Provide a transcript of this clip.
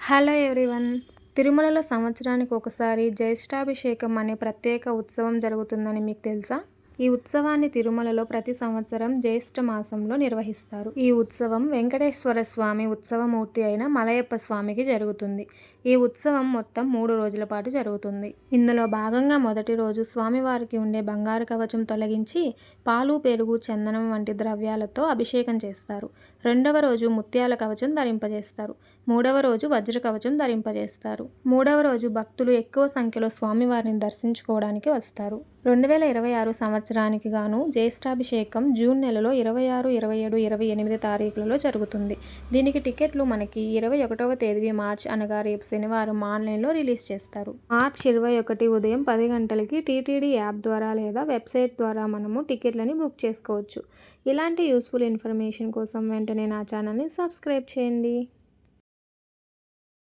Hello everyone. తిరుమలలో సంవత్సరానికి ఒకసారి జ్యేష్ఠాభిషేకం అనే ప్రత్యేక ఉత్సవం జరుగుతుందని మీకు తెలుసా? ఈ ఉత్సవాన్ని తిరుమలలో ప్రతి సంవత్సరం జ్యేష్ఠ మాసంలో నిర్వహిస్తారు. ఈ ఉత్సవం వెంకటేశ్వర స్వామి ఉత్సవమూర్తి అయిన మలయప్ప స్వామికి జరుగుతుంది. ఈ ఉత్సవం మొత్తం 3 రోజుల పాటు జరుగుతుంది. ఇందులో భాగంగా మొదటి రోజు స్వామివారికి ఉండే బంగారు కవచం తొలగించి పాలు, పెరుగు, చందనం వంటి ద్రవ్యాలతో అభిషేకం చేస్తారు. రెండవ రోజు ముత్యాల కవచం ధరింపజేస్తారు. మూడవ రోజు వజ్ర కవచం ధరింపజేస్తారు. మూడవ రోజు భక్తులు ఎక్కువ సంఖ్యలో స్వామివారిని దర్శించుకోవడానికి వస్తారు. 2026 సంవత్సరానికి గాను జ్యేష్ఠాభిషేకం జూన్ నెలలో 26, 27, 28 తారీఖులలో జరుగుతుంది. దీనికి టికెట్లు మనకి 21వ తేదీ మార్చ్ అనగా రేపు శనివారం ఆన్లైన్లో రిలీజ్ చేస్తారు. మార్చ్ 21 ఉదయం 10 గంటలకి టీటీడీ యాప్ ద్వారా లేదా వెబ్సైట్ ద్వారా మనము టికెట్లని బుక్ చేసుకోవచ్చు. ఇలాంటి యూస్ఫుల్ ఇన్ఫర్మేషన్ కోసం వెంటనే నా ఛానల్ని సబ్స్క్రైబ్ చేయండి.